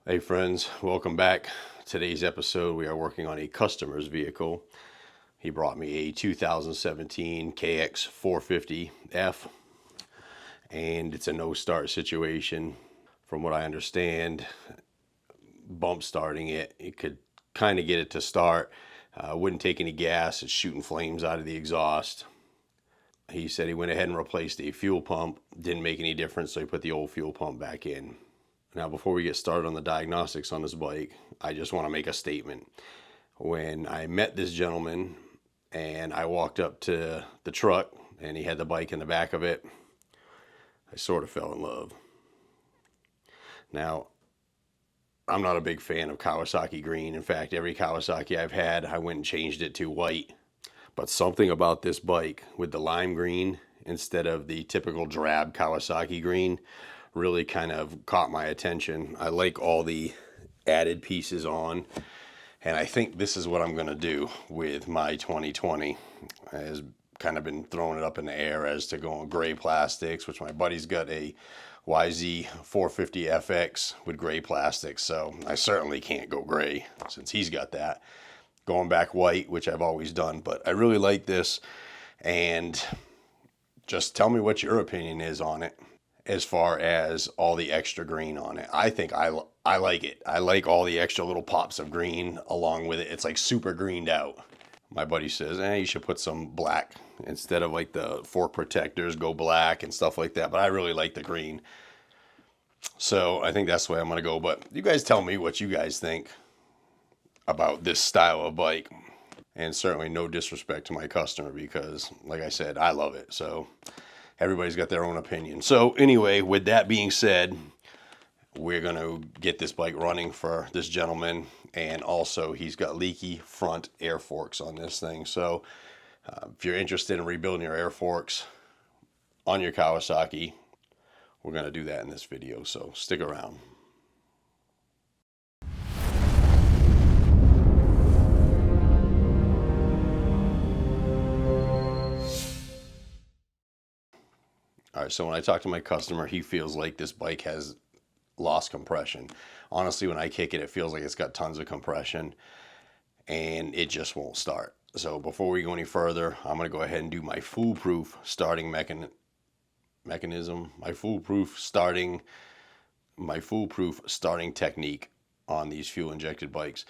Hey friends, welcome back. Today's episode we are working on a customer's vehicle. He brought me a 2017 KX450F and it's a no start situation. From what I understand, bump starting it could kind of get it to start. Wouldn't take any gas, it's shooting flames out of the exhaust. He said he went ahead and replaced a fuel pump, didn't make any difference, so he put the old fuel pump back in. Now, before we get started on the diagnostics on this bike, I just want to make a statement. When I met this gentleman and I walked up to the truck and he had the bike in the back of it, I sort of fell in love. Now, I'm not a big fan of Kawasaki green. In fact, every Kawasaki I've had, I went and changed it to white. But something about this bike with the lime green instead of the typical drab Kawasaki green really kind of caught my attention. I like all the added pieces on, and I think this is what I'm going to do with my 2020. Has kind of been throwing it up in the air as to going gray plastics, which my buddy's got a YZ450FX with gray plastics, so I certainly can't go gray since he's got that. Going back white, which I've always done, but I really like this, and just tell me what your opinion is on it as far as all the extra green on it. I think I like it. I like all the extra little pops of green along with it. It's like super greened out. My buddy says, you should put some black instead of like the fork protectors, go black and stuff like that. But I really like the green. So I think that's the way I'm going to go. But you guys tell me what you guys think about this style of bike. And certainly no disrespect to my customer because, like I said, I love it. So everybody's got their own opinion. So anyway, with that being said, we're going to get this bike running for this gentleman. And also he's got leaky front air forks on this thing. So if you're interested in rebuilding your air forks on your Kawasaki, we're going to do that in this video. So stick around. All right, so when I talk to my customer, he feels like this bike has lost compression. Honestly, when I kick it, it feels like it's got tons of compression and it just won't start. So before we go any further, I'm going to go ahead and do my foolproof starting mechanism, my foolproof starting technique on these fuel injected bikes,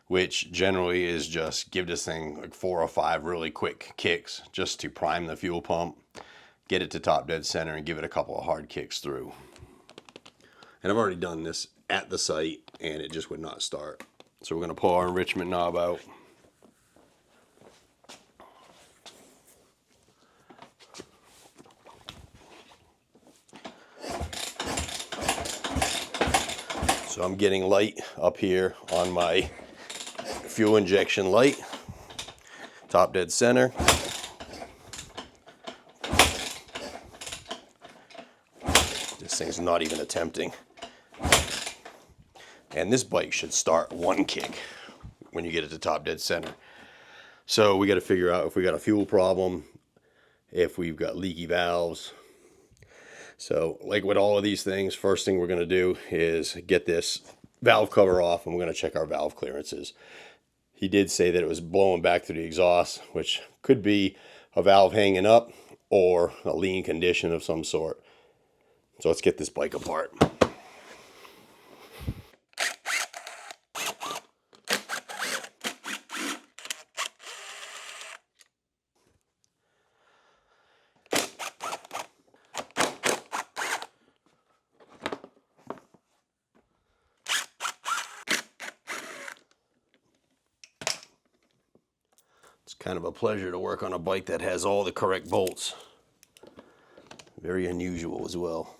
which generally is just give this thing like 4 or 5 really quick kicks just to prime the fuel pump, get it to top dead center, and give it a couple of hard kicks through. And I've already done this at the site and it just would not start. So we're going to pull our enrichment knob out. So I'm getting light up here on my fuel injection light, top dead center. This thing's not even attempting. And this bike should start 1 kick when you get it to top dead center. So we got to figure out if we got a fuel problem, if we've got leaky valves. So like with all of these things, first thing we're going to do is get this valve cover off and we're going to check our valve clearances. He did say that it was blowing back through the exhaust, which could be a valve hanging up or a lean condition of some sort. So let's get this bike apart. It's kind of a pleasure to work on a bike that has all the correct bolts. Very unusual as well.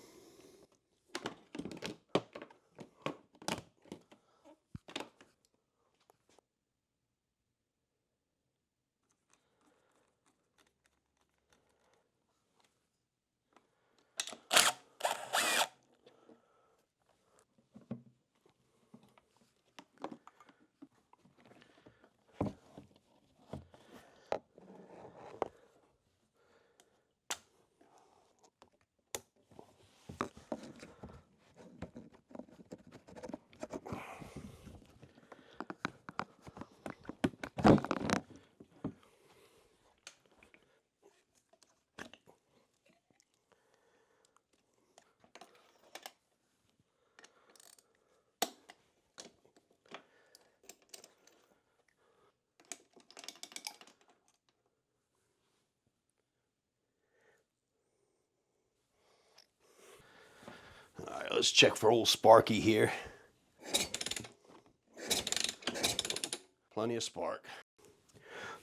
let's check for old Sparky here. Plenty of spark.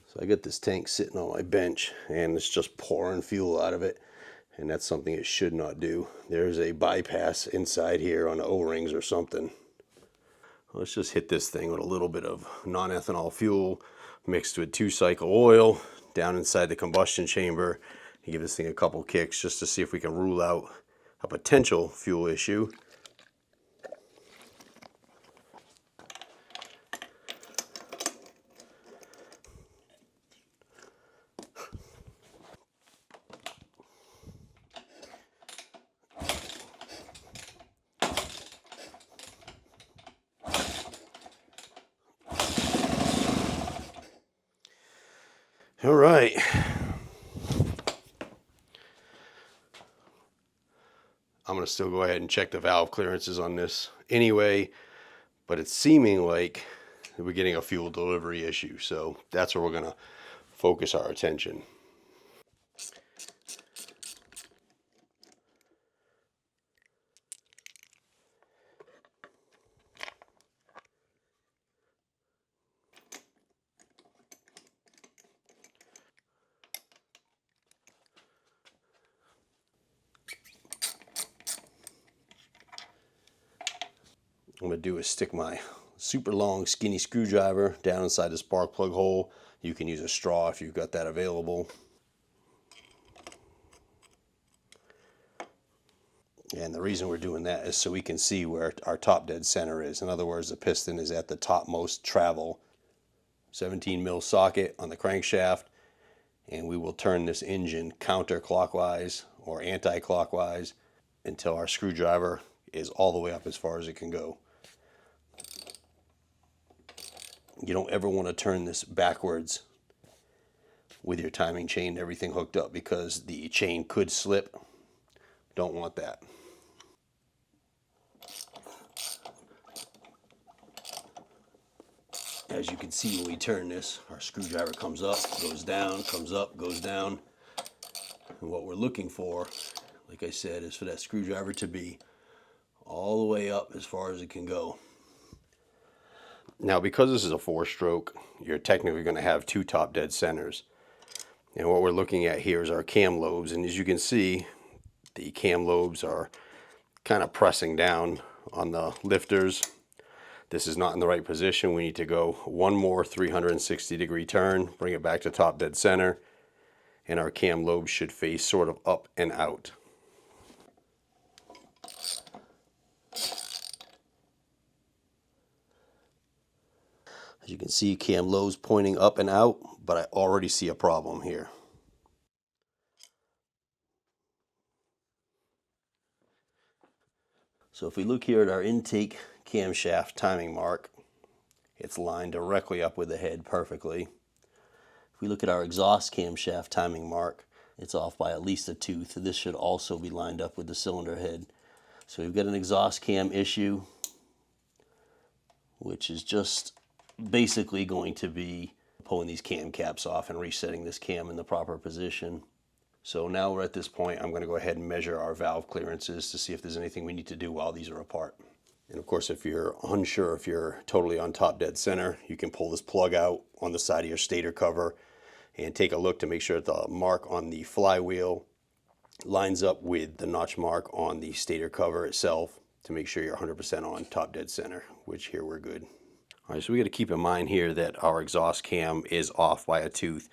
So I got this tank sitting on my bench and it's just pouring fuel out of it, and that's something it should not do. There's a bypass inside here on the O-rings or something. Let's just hit this thing with a little bit of non-ethanol fuel mixed with 2-cycle oil down inside the combustion chamber and give this thing a couple kicks just to see if we can rule out a potential fuel issue. All right. I'm going to still go ahead and check the valve clearances on this anyway, but it's seeming like we're getting a fuel delivery issue. So that's where we're going to focus our attention. What I'm going to do is stick my super long skinny screwdriver down inside the spark plug hole. You can use a straw if you've got that available. And the reason we're doing that is so we can see where our top dead center is. In other words, the piston is at the topmost travel. 17 mil socket on the crankshaft, and we will turn this engine counterclockwise or anti-clockwise until our screwdriver is all the way up as far as it can go. You don't ever want to turn this backwards with your timing chain and everything hooked up, because the chain could slip. Don't want that. As you can see, when we turn this, our screwdriver comes up, goes down, comes up, goes down. And what we're looking for, like I said, is for that screwdriver to be all the way up as far as it can go. Now, because this is a 4-stroke, you're technically going to have 2 top dead centers. And what we're looking at here is our cam lobes. And as you can see, the cam lobes are kind of pressing down on the lifters. This is not in the right position. We need to go one more 360-degree turn, bring it back to top dead center, and our cam lobes should face sort of up and out. As you can see, cam lobes pointing up and out, but I already see a problem here. So if we look here at our intake camshaft timing mark, it's lined directly up with the head perfectly. If we look at our exhaust camshaft timing mark, it's off by at least a tooth. This should also be lined up with the cylinder head. So we've got an exhaust cam issue, which is just basically going to be pulling these cam caps off and resetting this cam in the proper position. So now we're at this point, I'm going to go ahead and measure our valve clearances to see if there's anything we need to do while these are apart. And of course, if you're unsure if you're totally on top dead center, you can pull this plug out on the side of your stator cover and take a look to make sure that the mark on the flywheel lines up with the notch mark on the stator cover itself to make sure you're 100% on top dead center, which here we're good. All right, so we got to keep in mind here that our exhaust cam is off by a tooth.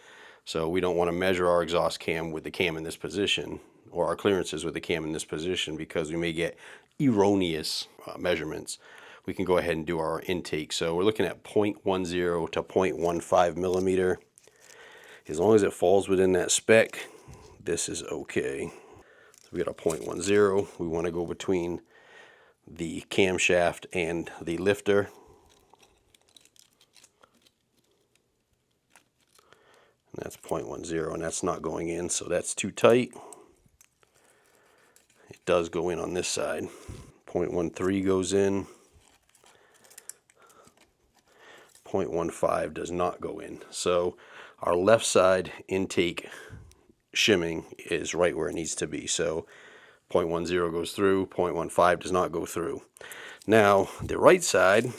So we don't want to measure our exhaust cam with the cam in this position, or our clearances with the cam in this position, because we may get erroneous measurements. We can go ahead and do our intake. So we're looking at 0.10 to 0.15 millimeter. As long as it falls within that spec, this is okay. So we got a 0.10. We want to go between the camshaft and the lifter. And that's 0.10, and that's not going in, so that's too tight. It does go in on this side. 0.13 goes in. 0.15 does not go in. So our left side intake shimming is right where it needs to be. So 0.10 goes through, 0.15 does not go through. Now, the right side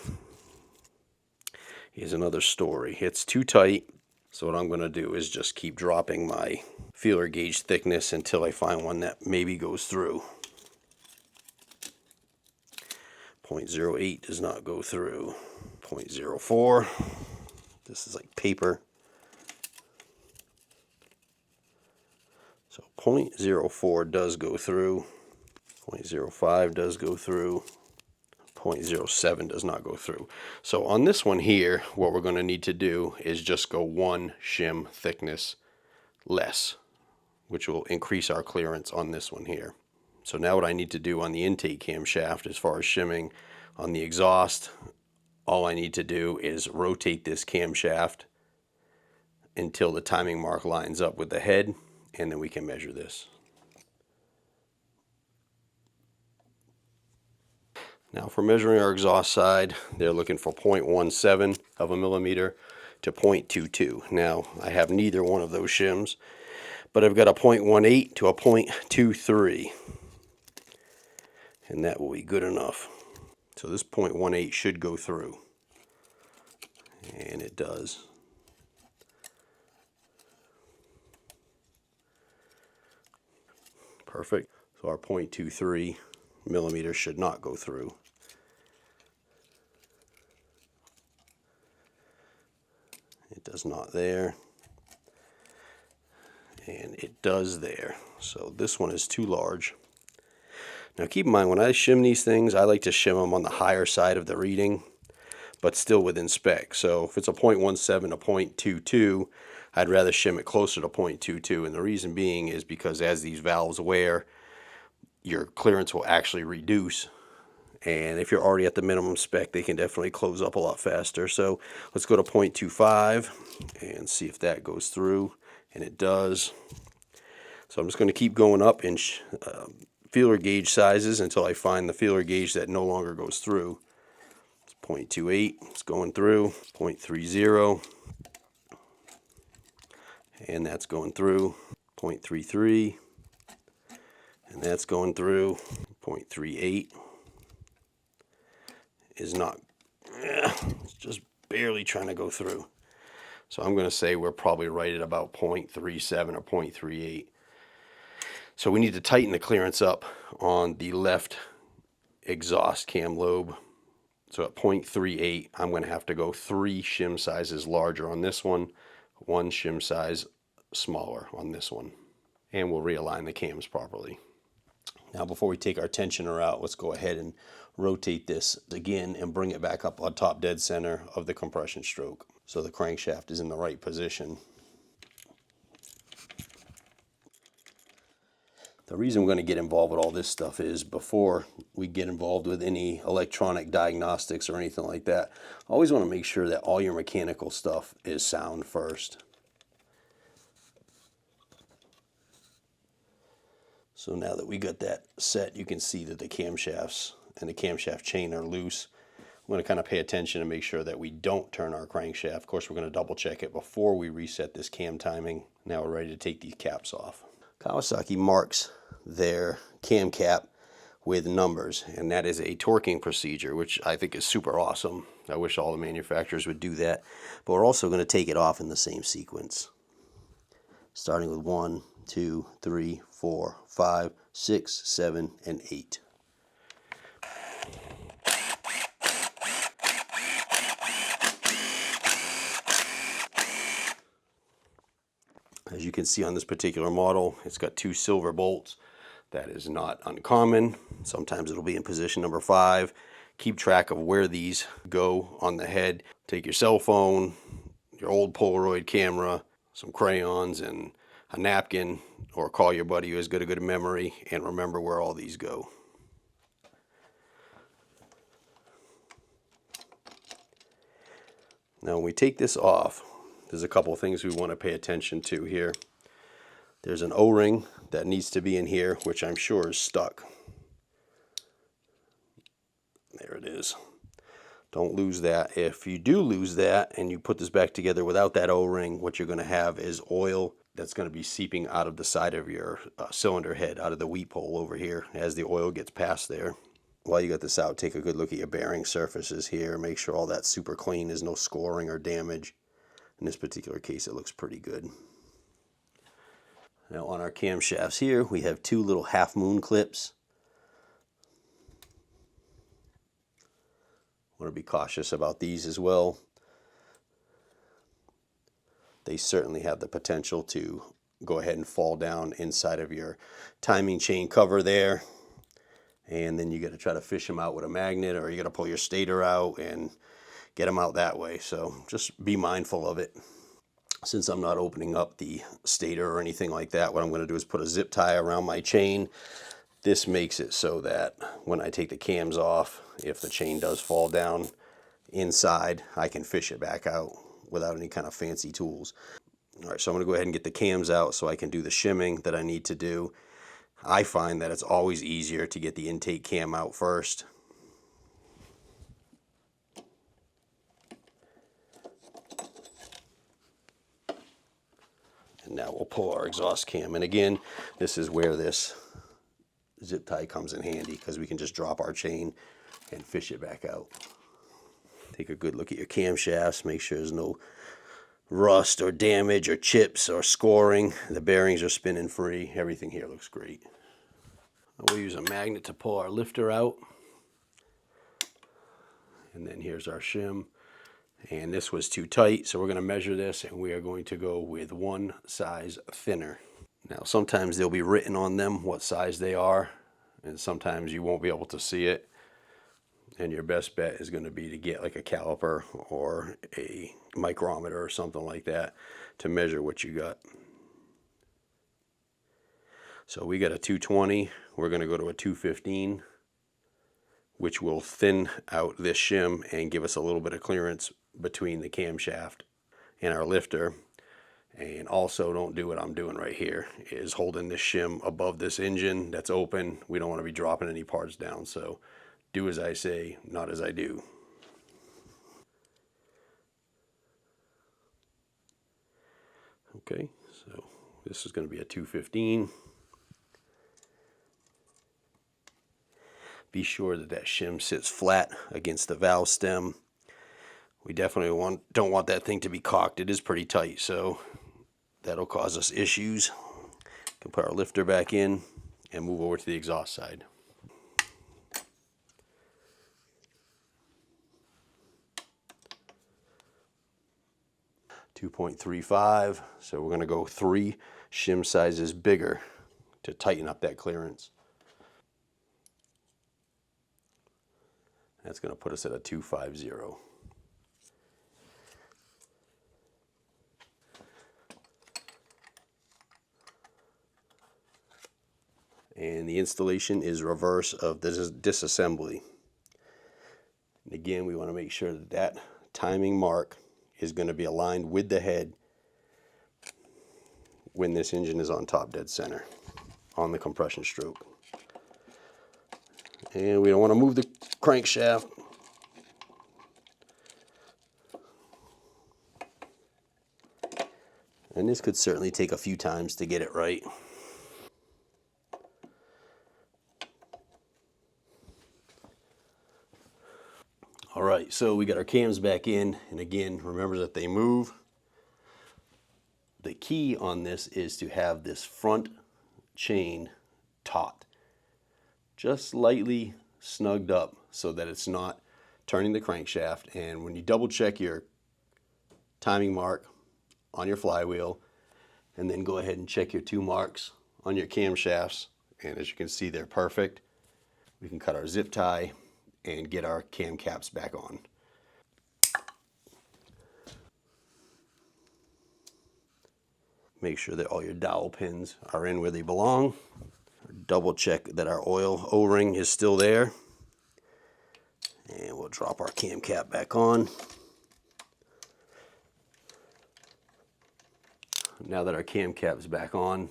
is another story. It's too tight, so what I'm going to do is just keep dropping my feeler gauge thickness until I find one that maybe goes through. 0.08 does not go through. 0.04, this is like paper. So 0.04 does go through. 0.05 does go through. 0.07 does not go through. So on this one here, what we're going to need to do is just go one shim thickness less, which will increase our clearance on this one here. So now what I need to do on the intake camshaft as far as shimming on the exhaust, all I need to do is rotate this camshaft until the timing mark lines up with the head, and then we can measure this. Now for measuring our exhaust side, they're looking for 0.17 of a millimeter to 0.22. Now I have neither one of those shims, but I've got a 0.18 to a 0.23, and that will be good enough. So this 0.18 should go through, and it does. Perfect. So our 0.23 millimeters should not go through. It does not there, and it does there. So this one is too large. Now keep in mind, when I shim these things, I like to shim them on the higher side of the reading, but still within spec. So if it's a 0.17 to 0.22, I'd rather shim it closer to 0.22, and the reason being is because as these valves wear, your clearance will actually reduce, and if you're already at the minimum spec, they can definitely close up a lot faster. So let's go to 0.25 and see if that goes through, and it does. So I'm just going to keep going up in feeler gauge sizes until I find the feeler gauge that no longer goes through. It's 0.28, it's going through. 0.30, and that's going through. 0.33, and that's going through. 0.38 is not, it's just barely trying to go through. So I'm going to say we're probably right at about 0.37 or 0.38. So we need to tighten the clearance up on the left exhaust cam lobe. So at 0.38, I'm going to have to go 3 shim sizes larger on this one, 1 shim size smaller on this one. And we'll realign the cams properly. Now before we take our tensioner out, let's go ahead and rotate this again and bring it back up on top dead center of the compression stroke, so the crankshaft is in the right position. The reason we're going to get involved with all this stuff is before we get involved with any electronic diagnostics or anything like that, I always want to make sure that all your mechanical stuff is sound first. So now that we got that set, you can see that the camshafts and the camshaft chain are loose. I'm going to kind of pay attention and make sure that we don't turn our crankshaft. Of course, we're going to double check it before we reset this cam timing. Now we're ready to take these caps off. Kawasaki marks their cam cap with numbers, and that is a torquing procedure, which I think is super awesome. I wish all the manufacturers would do that, but we're also going to take it off in the same sequence, starting with 1, 2, 3, 4, 5, 6, 7, and 8. As you can see on this particular model, it's got 2 silver bolts. That is not uncommon. Sometimes it'll be in position number 5. Keep track of where these go on the head. Take your cell phone, your old Polaroid camera, some crayons, and a napkin, or call your buddy who has got a good memory, and remember where all these go. Now when we take this off, there's a couple of things we want to pay attention to here. There's an O-ring that needs to be in here, which I'm sure is stuck. There it is. Don't lose that. If you do lose that and you put this back together without that O-ring, what you're going to have is oil that's going to be seeping out of the side of your cylinder head, out of the weep hole over here as the oil gets past there. While you got this out, take a good look at your bearing surfaces here. Make sure all that's super clean. There's no scoring or damage. In this particular case, it looks pretty good. Now on our camshafts here, we have two little half moon clips. Want to be cautious about these as well. They certainly have the potential to go ahead and fall down inside of your timing chain cover there. And then you got to try to fish them out with a magnet, or you got to pull your stator out and get them out that way. So just be mindful of it. Since I'm not opening up the stator or anything like that, what I'm going to do is put a zip tie around my chain. This makes it so that when I take the cams off, if the chain does fall down inside, I can fish it back out without any kind of fancy tools. All right, so I'm going to go ahead and get the cams out so I can do the shimming that I need to do. I find that it's always easier to get the intake cam out first. And now we'll pull our exhaust cam. And again, this is where this zip tie comes in handy, because we can just drop our chain and fish it back out. Take a good look at your camshafts. Make sure there's no rust or damage or chips or scoring. The bearings are spinning free. Everything here looks great. We'll use a magnet to pull our lifter out. And then here's our shim. And this was too tight, so we're going to measure this, and we are going to go with one size thinner. Now sometimes they'll be written on them what size they are, and sometimes you won't be able to see it. And your best bet is going to be to get like a caliper or a micrometer or something like that to measure what you got. So we got a 220, we're going to go to a 215, which will thin out this shim and give us a little bit of clearance between the camshaft and our lifter. And also don't do what I'm doing right here, is holding this shim above this engine that's open. We don't want to be dropping any parts down, so do as I say, not as I do. Okay, so this is going to be a 215. Be sure that that shim sits flat against the valve stem. We definitely don't want that thing to be cocked. It is pretty tight, so that'll cause us issues. We can put our lifter back in and move over to the exhaust side. .35, so we're going to go 3 shim sizes bigger to tighten up that clearance. That's going to put us at a 250. And the installation is reverse of the disassembly. And again, we want to make sure that that timing mark is going to be aligned with the head when this engine is on top dead center on the compression stroke. And we don't want to move the crankshaft. And this could certainly take a few times to get it right. All right, so we got our cams back in, and again, remember that they move. The key on this is to have this front chain taut, just lightly snugged up so that it's not turning the crankshaft. And when you double check your timing mark on your flywheel, and then go ahead and check your 2 marks on your camshafts, and as you can see, they're perfect. We can cut our zip tie and get our cam caps back on. Make sure that all your dowel pins are in where they belong. Double check that our oil O-ring is still there. And we'll drop our cam cap back on. Now that our cam cap is back on,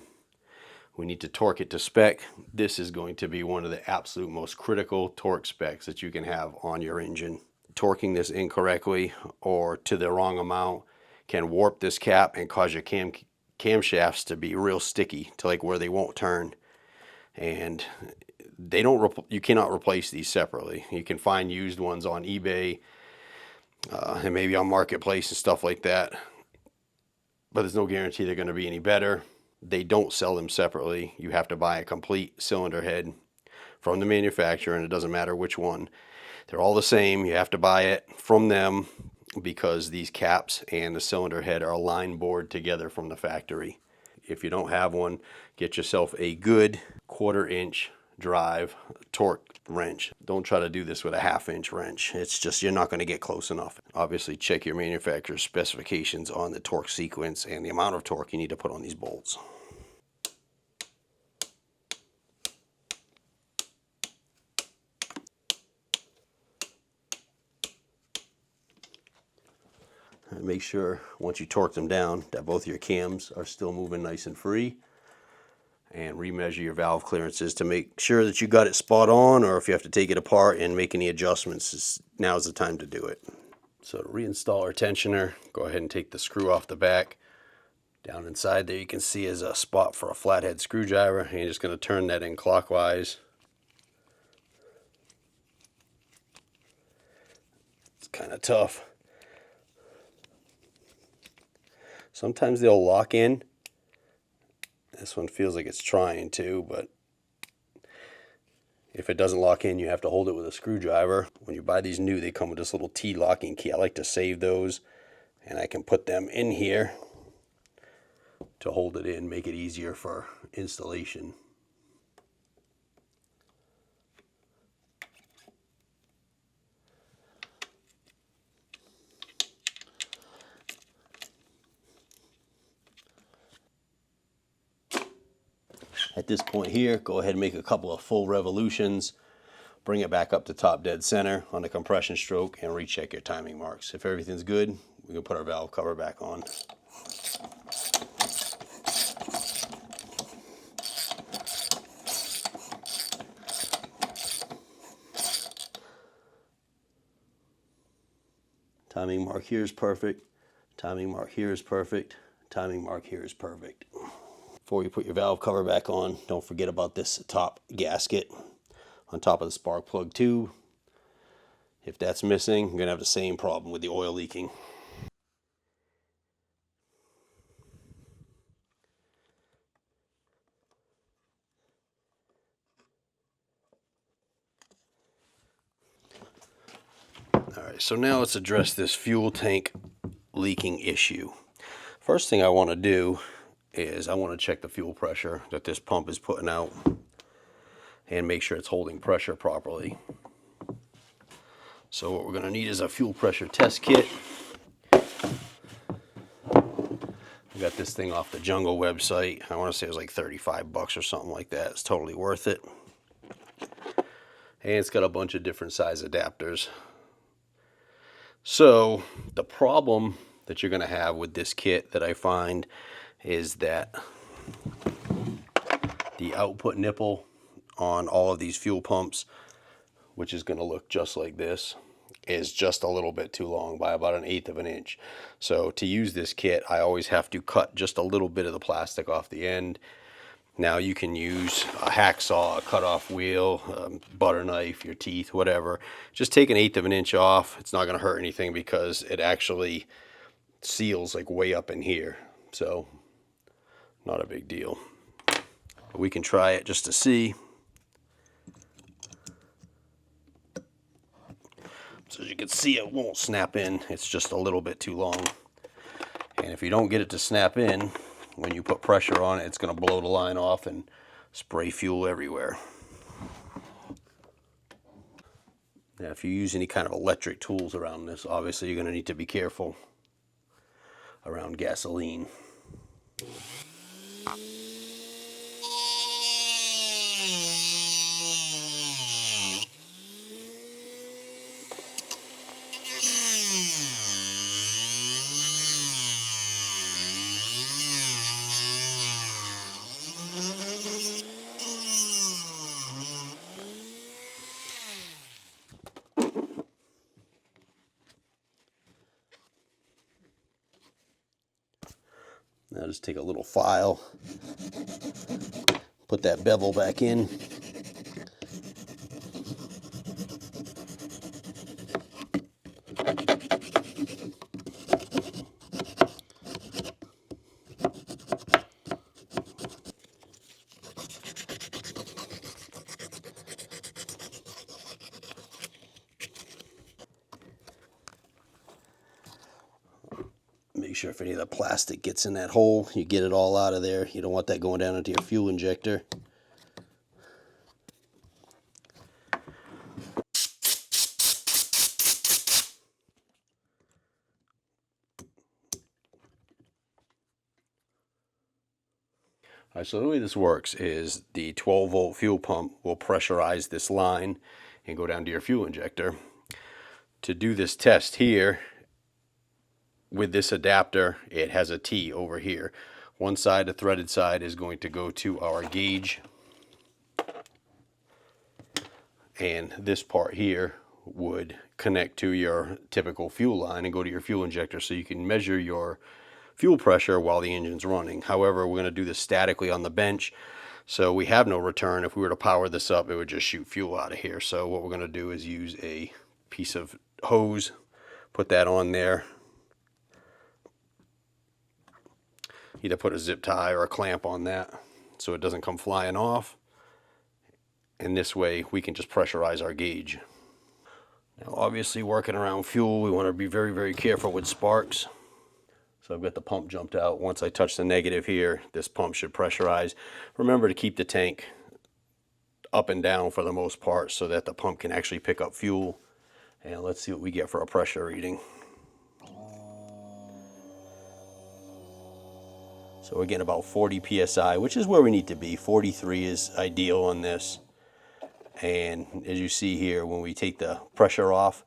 we need to torque it to spec. This is going to be one of the absolute most critical torque specs that you can have on your engine. Torquing this incorrectly or to the wrong amount can warp this cap and cause your cam camshafts to be real sticky to like where they won't turn, and they don't. You cannot replace these separately. You can find used ones on eBay and maybe on Marketplace and stuff like that, but there's no guarantee they're going to be any better. They don't sell them separately. You have to buy a complete cylinder head from the manufacturer, and it doesn't matter which one. They're all the same. You have to buy it from them because these caps and the cylinder head are line bored together from the factory. If you don't have one, get yourself a good 1/4 inch drive torque wrench. Don't try to do this with a 1/2 inch wrench. It's just, you're not going to get close enough. Obviously, check your manufacturer's specifications on the torque sequence and the amount of torque you need to put on these bolts. And make sure once you torque them down that both your cams are still moving nice and free, and remeasure your valve clearances to make sure that you got it spot on, or if you have to take it apart and make any adjustments, now's the time to do it. So to reinstall our tensioner, go ahead and take the screw off the back. Down inside there you can see is a spot for a flathead screwdriver, and you're just going to turn that in clockwise. It's kind of tough. Sometimes they'll lock in. This one feels like it's trying to, but if it doesn't lock in, you have to hold it with a screwdriver. When you buy these new, they come with this little T-locking key. I like to save those, and I can put them in here to hold it in, make it easier for installation. At this point here, go ahead and make a couple of full revolutions, bring it back up to top dead center on the compression stroke, and recheck your timing marks. If everything's good, we can put our valve cover back on. Timing mark here is perfect. Timing mark here is perfect. Timing mark here is perfect. Before you put your valve cover back on, don't forget about this top gasket on top of the spark plug tube. If that's missing, you're going to have the same problem with the oil leaking. Alright, so now let's address this fuel tank leaking issue. First thing I want to do is I want to check the fuel pressure that this pump is putting out and make sure it's holding pressure properly. So what we're going to need is a fuel pressure test kit. I got this thing off the Jungle website. I want to say it was like 35 bucks or something like that. It's totally worth it. And it's got a bunch of different size adapters. So the problem that you're going to have with this kit that I find is that the output nipple on all of these fuel pumps, which is going to look just like this, is just a little bit too long by about 1/8 of an inch. So to use this kit, I always have to cut just a little bit of the plastic off the end. Now you can use a hacksaw, a cut-off wheel, butter knife, your teeth, whatever. Just take 1/8 of an inch off. It's not going to hurt anything because it actually seals like way up in here. So not a big deal. But we can try it just to see. So as you can see, it won't snap in. It's just a little bit too long. And if you don't get it to snap in, when you put pressure on it, it's going to blow the line off and spray fuel everywhere. Now, if you use any kind of electric tools around this, obviously you're going to need to be careful around gasoline. Now just take a little file, put that bevel back in. Make sure if any of the plastic gets in that hole, you get it all out of there. You don't want that going down into your fuel injector. All right, so the way this works is the 12-volt fuel pump will pressurize this line and go down to your fuel injector. To do this test here, with this adapter, it has a T over here. One side, the threaded side, is going to go to our gauge. And this part here would connect to your typical fuel line and go to your fuel injector so you can measure your fuel pressure while the engine's running. However, we're going to do this statically on the bench, so we have no return. If we were to power this up, it would just shoot fuel out of here. So what we're going to do is use a piece of hose, put that on there, either put a zip tie or a clamp on that so it doesn't come flying off, and this way we can just pressurize our gauge. Now obviously, working around fuel, we want to be very, very careful with sparks. So I've got the pump jumped out. Once I touch the negative here, this pump should pressurize. Remember to keep the tank up and down for the most part so that the pump can actually pick up fuel. And let's see what we get for a pressure reading. So again, about 40 psi, which is where we need to be. 43 is ideal on this. And as you see here, when we take the pressure off,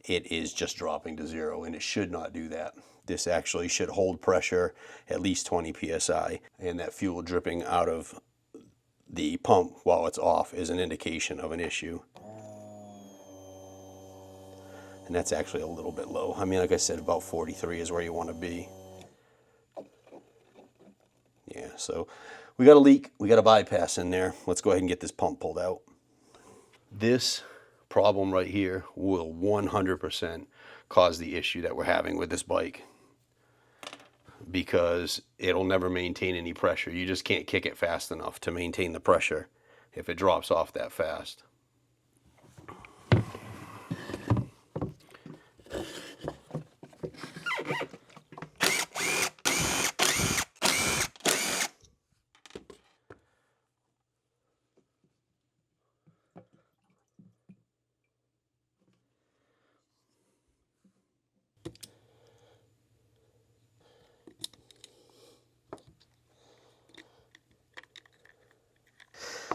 it is just dropping to 0, and it should not do that. This actually should hold pressure at least 20 psi, and that fuel dripping out of the pump while it's off is an indication of an issue. And that's actually a little bit low. I mean, like I said, about 43 is where you want to be. Yeah, so we got a leak, we got a bypass in there. Let's go ahead and get this pump pulled out. This problem right here will 100% cause the issue that we're having with this bike, because it'll never maintain any pressure. You just can't kick it fast enough to maintain the pressure if it drops off that fast.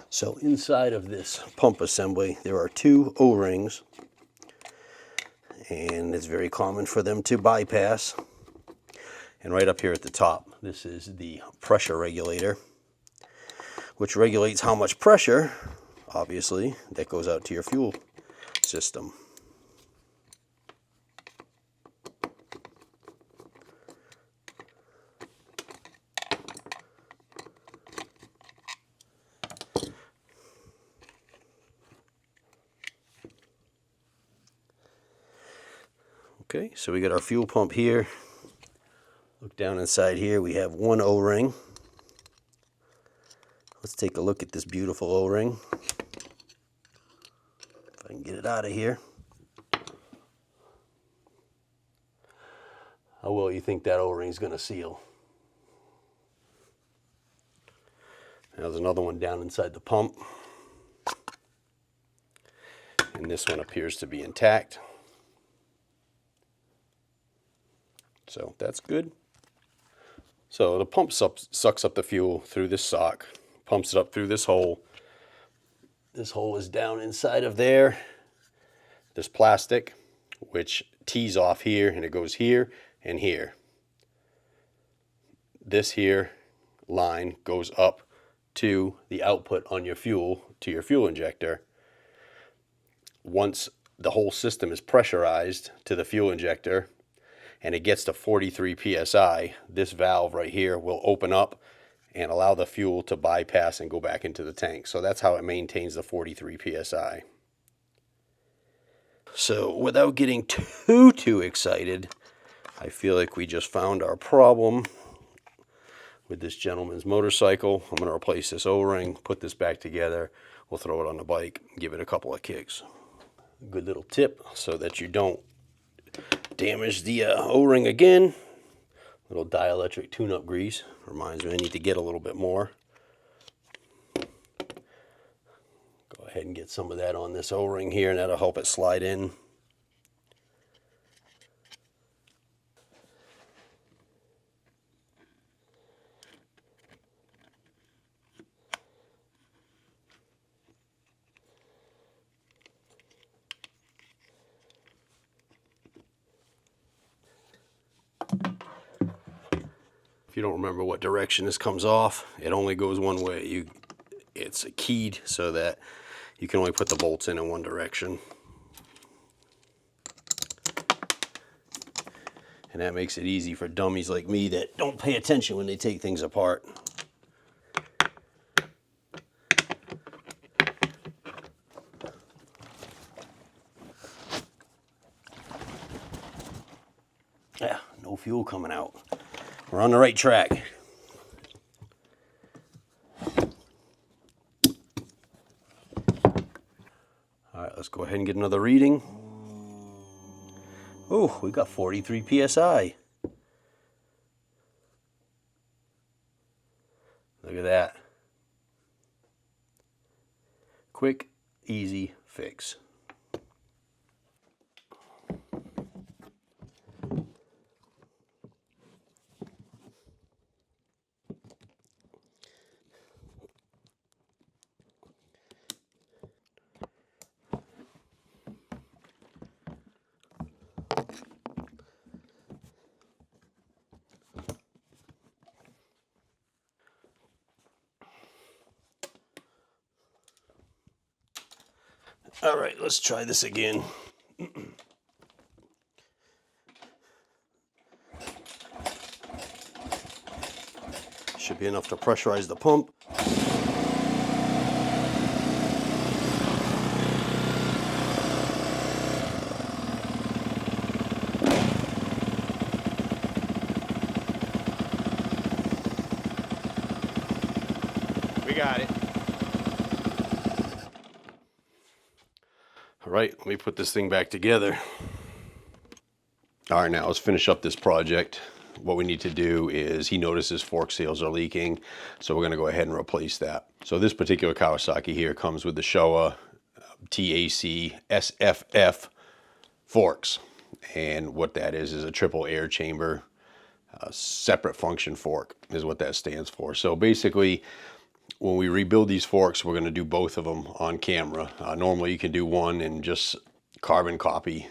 So inside of this pump assembly, there are 2 O-rings, and it's very common for them to bypass. And right up here at the top, this is the pressure regulator, which regulates how much pressure, obviously, that goes out to your fuel system. Okay, so we got our fuel pump here. Look down inside here, we have 1 O-ring. Let's take a look at this beautiful O-ring. If I can get it out of here. How well you think that O-ring is going to seal? There's another one down inside the pump. And this one appears to be intact. So that's good. So the pump sucks up the fuel through this sock, pumps it up through this hole. This hole is down inside of there. There's plastic, which tees off here, and it goes here and here. This here line goes up to the output on your fuel, to your fuel injector. Once the whole system is pressurized to the fuel injector, and it gets to 43 psi, this valve right here will open up and allow the fuel to bypass and go back into the tank. So that's how it maintains the 43 psi. So without getting too excited, I feel like we just found our problem with this gentleman's motorcycle. I'm going to replace this O-ring, put this back together. We'll throw it on the bike, give it a couple of kicks. Good little tip so that you don't damage the O-ring again. Little dielectric tune-up grease. Reminds me I need to get a little bit more. Go ahead and get some of that on this O-ring here, and that'll help it slide in. If you don't remember what direction this comes off, it only goes one way. It's keyed so that you can only put the bolts in one direction. And that makes it easy for dummies like me that don't pay attention when they take things apart. Yeah, no fuel coming out. We're on the right track. All right, let's go ahead and get another reading. Oh, we got 43 psi. Look at that. Quick, easy fix. All right, let's try this again. Should be enough to pressurize the pump. We got it. All right, let me put this thing back together. All right, now let's finish up this project. What we need to do is, he notices fork seals are leaking, so we're going to go ahead and replace that. So this particular Kawasaki here comes with the Showa TAC SFF forks, and what that is a triple air chamber separate function fork is what that stands for. So basically, when we rebuild these forks, we're going to do both of them on camera. Normally you can do one and just carbon copy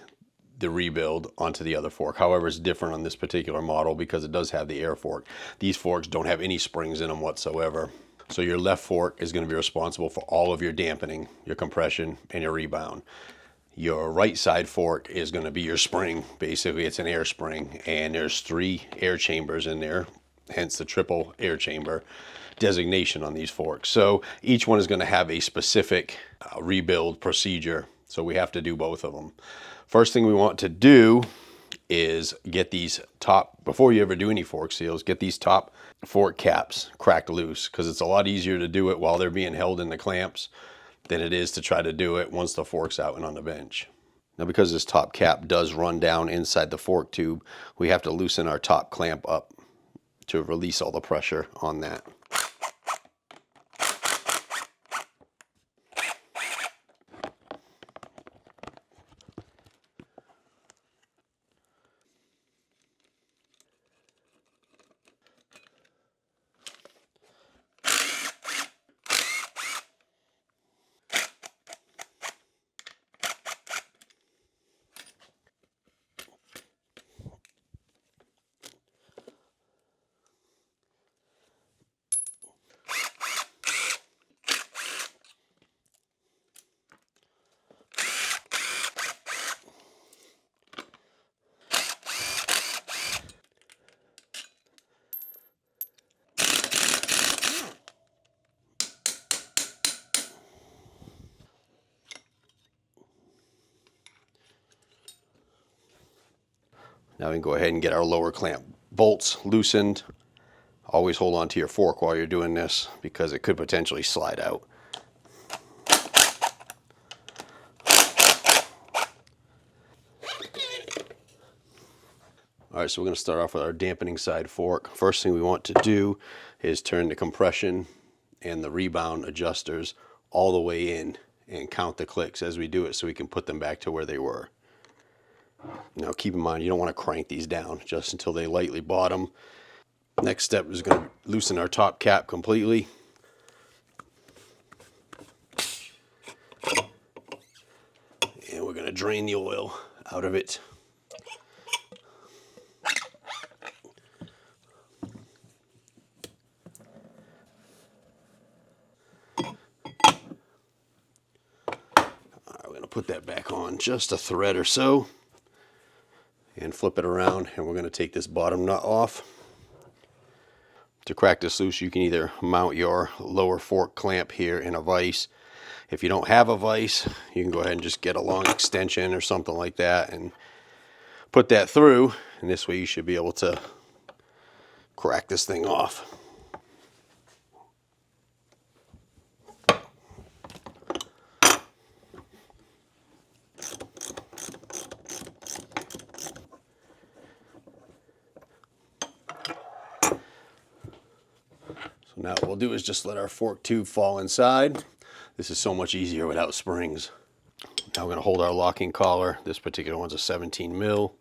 the rebuild onto the other fork. However, it's different on this particular model because it does have the air fork. These forks don't have any springs in them whatsoever. So your left fork is going to be responsible for all of your dampening, your compression, and your rebound. Your right side fork is going to be your spring. Basically, it's an air spring, and there's 3 air chambers in there, hence the triple air chamber designation on these forks. So each one is going to have a specific rebuild procedure. So we have to do both of them. First thing we want to do is get these top, before you ever do any fork seals, get these top fork caps cracked loose, because it's a lot easier to do it while they're being held in the clamps than it is to try to do it once the fork's out and on the bench. Now, because this top cap does run down inside the fork tube, we have to loosen our top clamp up to release all the pressure on that. Now we can go ahead and get our lower clamp bolts loosened. Always hold on to your fork while you're doing this because it could potentially slide out. All right, so we're going to start off with our dampening side fork. First thing we want to do is turn the compression and the rebound adjusters all the way in and count the clicks as we do it so we can put them back to where they were. Now keep in mind, you don't want to crank these down just until they lightly bottom. Next step is going to loosen our top cap completely. And we're going to drain the oil out of it. Put that back on just a thread or so and flip it around, and we're going to take this bottom nut off. To crack this loose, you can either mount your lower fork clamp here in a vise. If you don't have a vise, you can go ahead and just get a long extension or something like that and put that through, and this way you should be able to crack this thing off. So now what we'll do is just let our fork tube fall inside. This is so much easier without springs. Now we're going to hold our locking collar. This particular one's a 17 mil.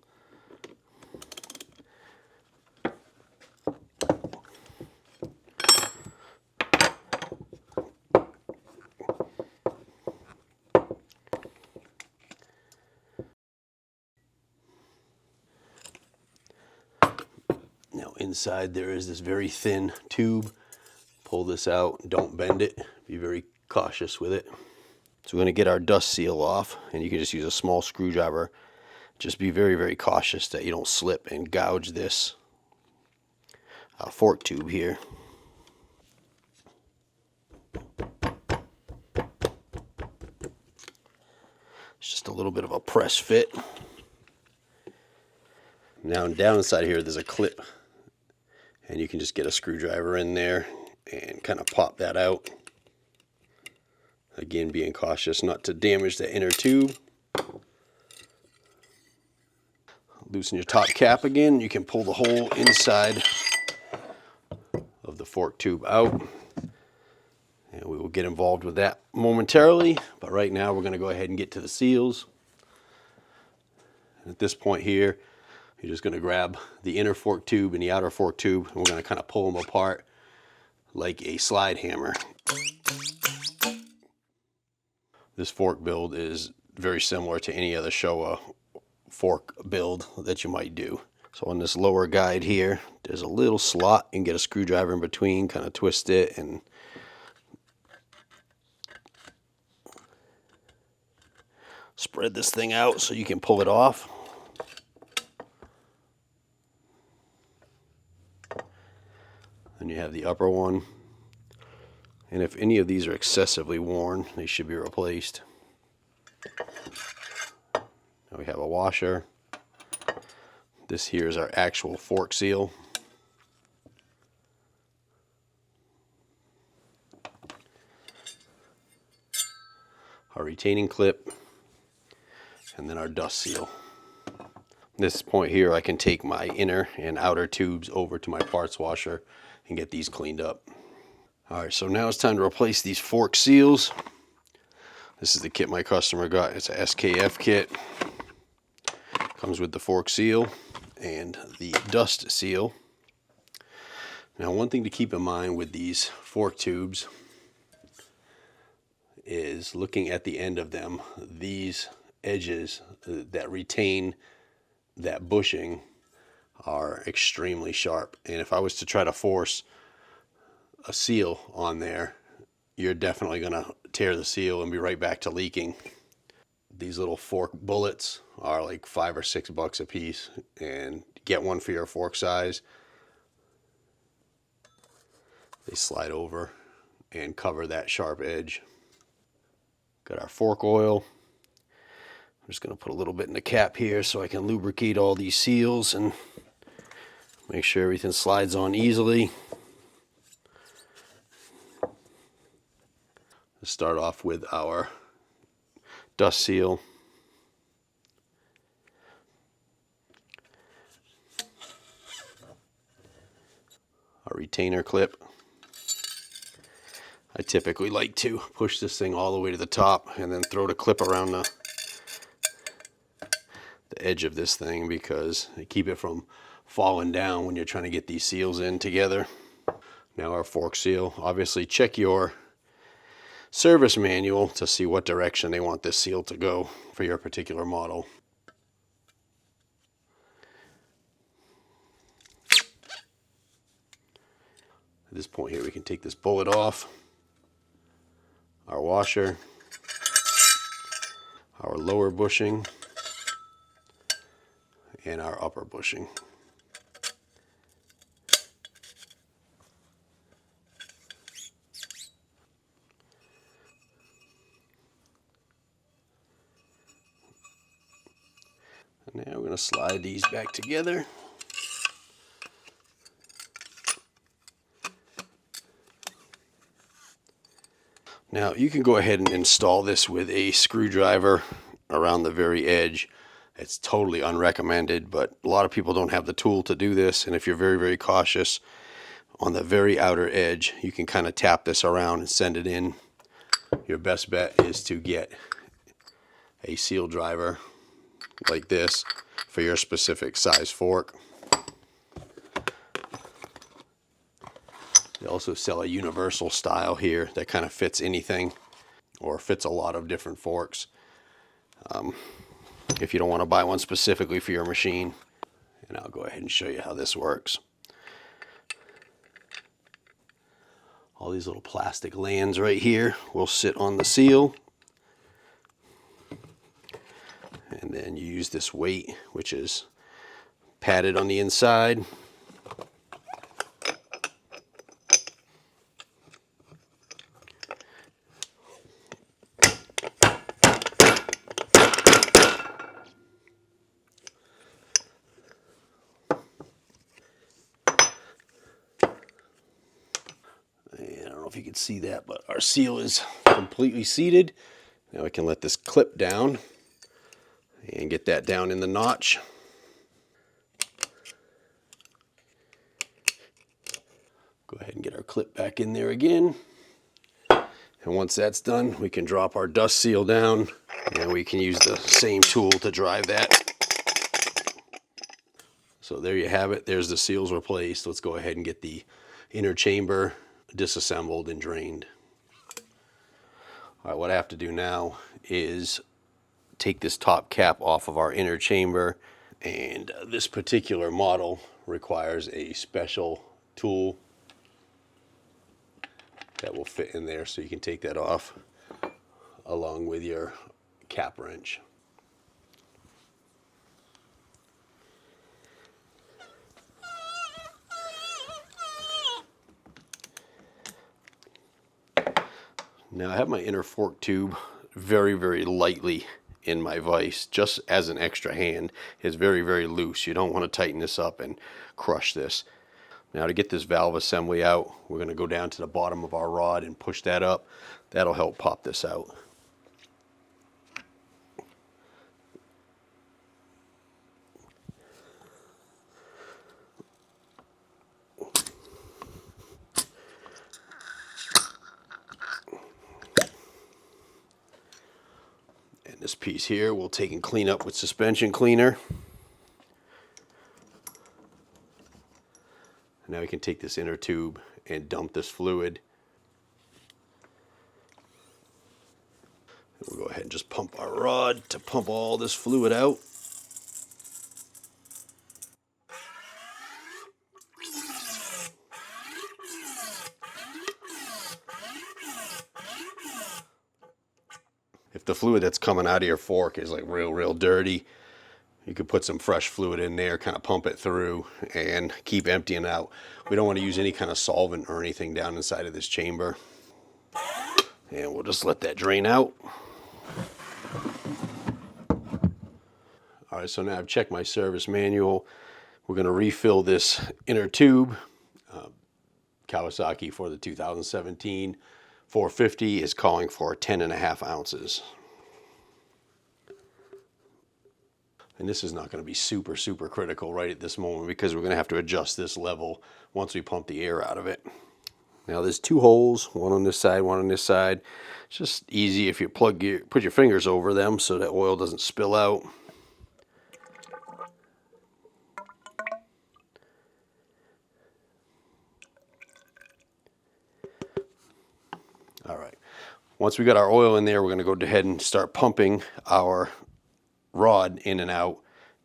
Now inside there is this very thin tube. Pull this out, don't bend it, be very cautious with it. So we're going to get our dust seal off, and you can just use a small screwdriver. Just be very, very cautious that you don't slip and gouge this fork tube here. It's just a little bit of a press fit. Now down inside here there's a clip, and you can just get a screwdriver in there and kind of pop that out. Again, being cautious not to damage the inner tube. Loosen your top cap again. You can pull the whole inside of the fork tube out. And we will get involved with that momentarily. But right now we're going to go ahead and get to the seals. And at this point here, you're just going to grab the inner fork tube and the outer fork tube, and we're going to kind of pull them apart like a slide hammer. This fork build is very similar to any other Showa fork build that you might do. So on this lower guide here, there's a little slot. You can get a screwdriver in between, kind of twist it and spread this thing out so you can pull it off. Then you have the upper one. And if any of these are excessively worn, they should be replaced. Now we have a washer. This here is our actual fork seal. Our retaining clip. And then our dust seal. This point here, I can take my inner and outer tubes over to my parts washer and get these cleaned up. All right, so now it's time to replace these fork seals. This is the kit my customer got. It's a SKF kit. Comes with the fork seal and the dust seal. Now, one thing to keep in mind with these fork tubes is looking at the end of them. These edges that retain that bushing are extremely sharp. And if I was to try to force a seal on there, you're definitely going to tear the seal and be right back to leaking. These little fork bullets are like $5 or $6 a piece, and get one for your fork size. They slide over and cover that sharp edge. Got our fork oil. I'm just going to put a little bit in the cap here so I can lubricate all these seals and make sure everything slides on easily. Let's start off with our dust seal. Our retainer clip. I typically like to push this thing all the way to the top and then throw the clip around the edge of this thing because they keep it from falling down when you're trying to get these seals in together. Now our fork seal. Obviously check your service manual to see what direction they want this seal to go for your particular model. At this point here we can take this bullet off, our washer, our lower bushing, and our upper bushing. And now we're going to slide these back together. Now you can go ahead and install this with a screwdriver around the very edge. It's totally unrecommended, but a lot of people don't have the tool to do this, and if you're very, very cautious, on the very outer edge, you can kind of tap this around and send it in. Your best bet is to get a seal driver like this for your specific size fork. They also sell a universal style here that kind of fits anything or fits a lot of different forks. If you don't want to buy one specifically for your machine, and I'll go ahead and show you how this works. All these little plastic lands right here will sit on the seal, and then you use this weight, which is padded on the inside. If you can see that, but our seal is completely seated. Now I can let this clip down and get that down in the notch. Go ahead and get our clip back in there again. And once that's done, we can drop our dust seal down and we can use the same tool to drive that. So there you have it. There's the seals replaced. Let's go ahead and get the inner chamber disassembled and drained. All right, what I have to do now is take this top cap off of our inner chamber, and this particular model requires a special tool that will fit in there, so you can take that off along with your cap wrench. Now I have my inner fork tube very, very lightly in my vise, just as an extra hand. It's very, very loose. You don't want to tighten this up and crush this. Now to get this valve assembly out, we're going to go down to the bottom of our rod and push that up. That'll help pop this out. This piece here we'll take and clean up with suspension cleaner. Now we can take this inner tube and dump this fluid. We'll go ahead and just pump our rod to pump all this fluid out. If the fluid that's coming out of your fork is like real dirty, you could put some fresh fluid in there, kind of pump it through and keep emptying out. We don't want to use any kind of solvent or anything down inside of this chamber. And we'll just let that drain out. All right, so now I've checked my service manual. We're going to refill this inner tube. Kawasaki for the 2017 450 is calling for 10.5 ounces. And this is not going to be super critical right at this moment because we're going to have to adjust this level once we pump the air out of it. Now there's 2 holes, one on this side, one on this side. It's just easy if you put your fingers over them so that oil doesn't spill out. All right, once we got our oil in there, we're going to go ahead and start pumping our rod in and out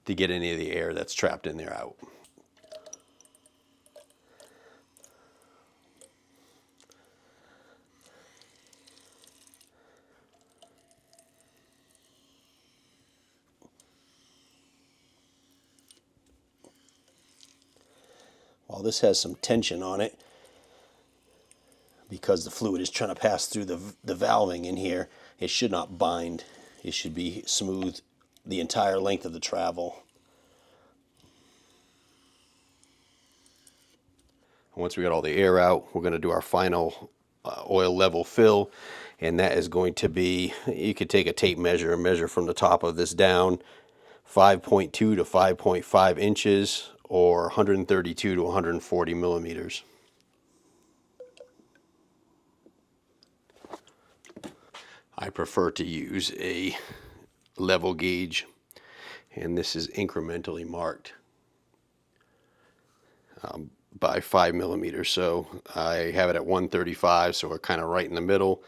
to get any of the air that's trapped in there out. While this has some tension on it, because the fluid is trying to pass through the valving in here, it should not bind. It should be smooth the entire length of the travel. Once we got all the air out, we're going to do our final oil level fill, and that is going to be, you could take a tape measure and measure from the top of this down 5.2 to 5.5 inches or 132 to 140 millimeters. I prefer to use a level gauge, and this is incrementally marked by 5 millimeters. So I have it at 135, so we're kind of right in the middle.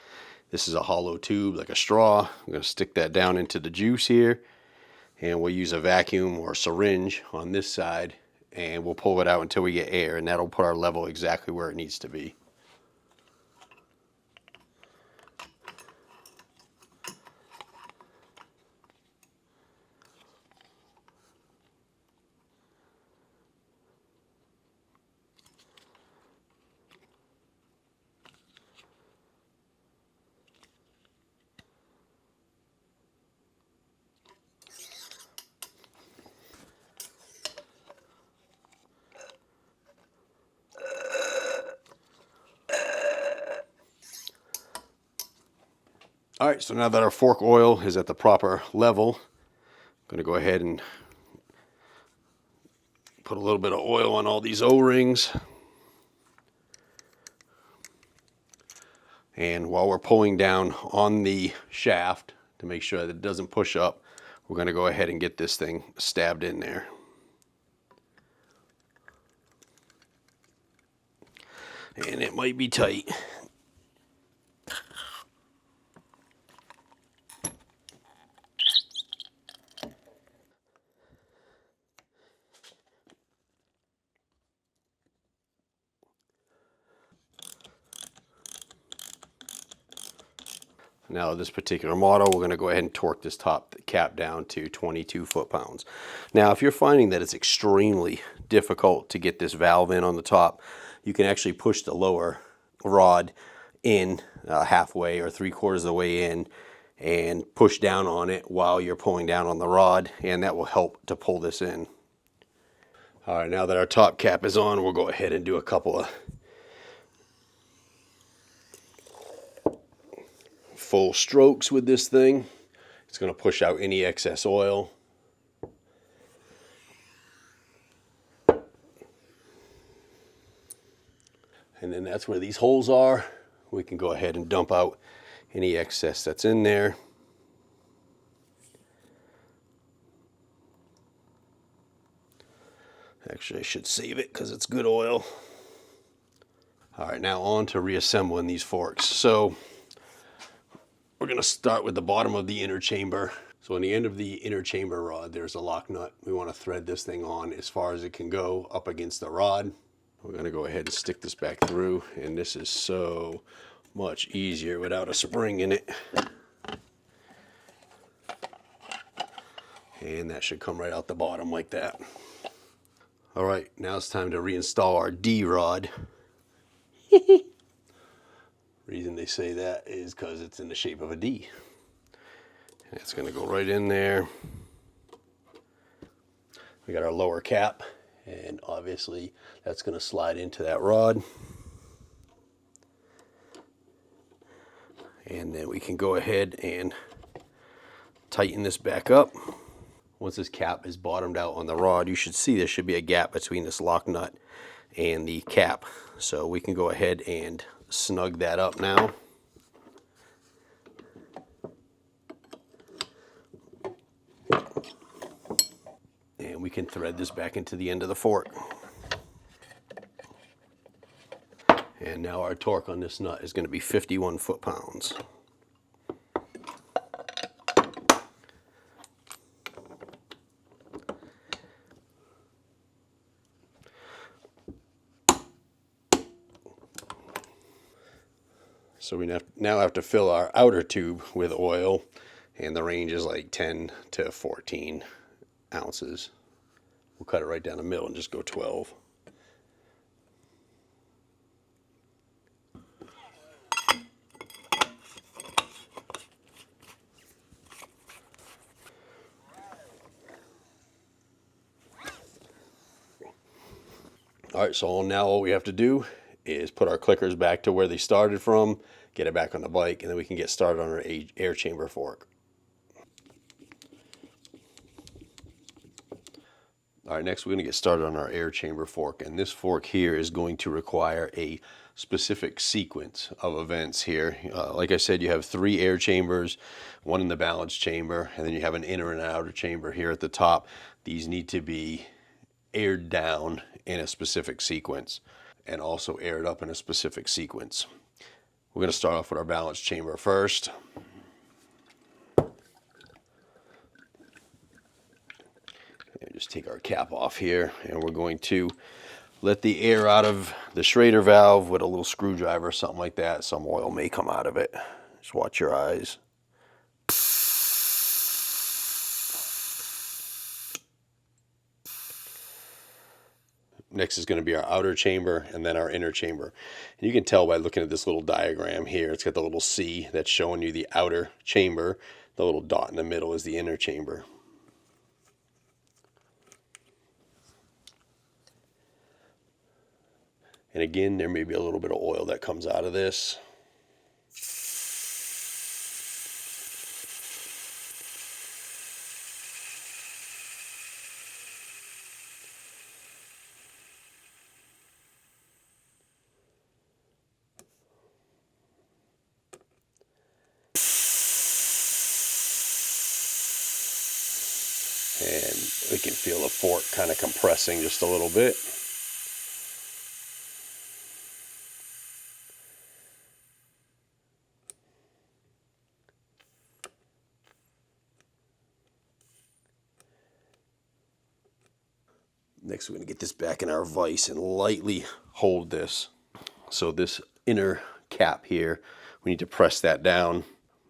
This is a hollow tube like a straw. I'm going to stick that down into the juice here, and we'll use a vacuum or a syringe on this side, and we'll pull it out until we get air, and that'll put our level exactly where it needs to be. All right, so now that our fork oil is at the proper level, I'm going to go ahead and put a little bit of oil on all these O-rings. And while we're pulling down on the shaft to make sure that it doesn't push up, we're going to go ahead and get this thing stabbed in there. And it might be tight. Now this particular model, we're going to go ahead and torque this top cap down to 22 foot-pounds. Now if you're finding that it's extremely difficult to get this valve in on the top, you can actually push the lower rod in halfway or 3/4 of the way in and push down on it while you're pulling down on the rod, and that will help to pull this in. All right, now that our top cap is on, we'll go ahead and do a couple of full strokes with this thing. It's going to push out any excess oil. And then that's where these holes are. We can go ahead and dump out any excess that's in there. Actually, I should save it because it's good oil. All right, now on to reassembling these forks. So we're going to start with the bottom of the inner chamber. So on the end of the inner chamber rod, there's a lock nut. We want to thread this thing on as far as it can go up against the rod. We're going to go ahead and stick this back through, and this is so much easier without a spring in it. And that should come right out the bottom like that. All right, now it's time to reinstall our D rod. Reason they say that is because it's in the shape of a D. And it's going to go right in there. We got our lower cap, and obviously that's going to slide into that rod. And then we can go ahead and tighten this back up. Once this cap is bottomed out on the rod, you should see there should be a gap between this lock nut and the cap. So we can go ahead and snug that up now. And we can thread this back into the end of the fork. And now our torque on this nut is going to be 51 foot-pounds. So we now have to fill our outer tube with oil, and the range is like 10 to 14 ounces. We'll cut it right down the middle and just go 12. All right, so now all we have to do is put our clickers back to where they started from, get it back on the bike, and then we can get started on our air chamber fork. All right, next we're going to get started on our air chamber fork, and this fork here is going to require a specific sequence of events here. Like I said, you have 3 air chambers, 1 in the balance chamber, and then you have an inner and an outer chamber here at the top. These need to be aired down in a specific sequence and also aired up in a specific sequence. We're going to start off with our balance chamber first. And just take our cap off here, and we're going to let the air out of the Schrader valve with a little screwdriver or something like that. Some oil may come out of it. Just watch your eyes. Next is going to be our outer chamber and then our inner chamber. And you can tell by looking at this little diagram here, it's got the little C that's showing you the outer chamber. The little dot in the middle is the inner chamber. And again, there may be a little bit of oil that comes out of this. And we can feel the fork kind of compressing just a little bit. Next, we're going to get this back in our vise and lightly hold this. So this inner cap here, we need to press that down.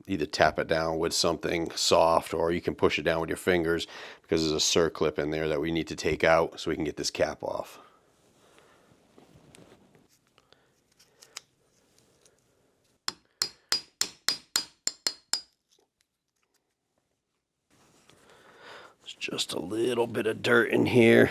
Either tap it down with something soft, or you can push it down with your fingers, because there's a circlip in there that we need to take out so we can get this cap off. There's just a little bit of dirt in here.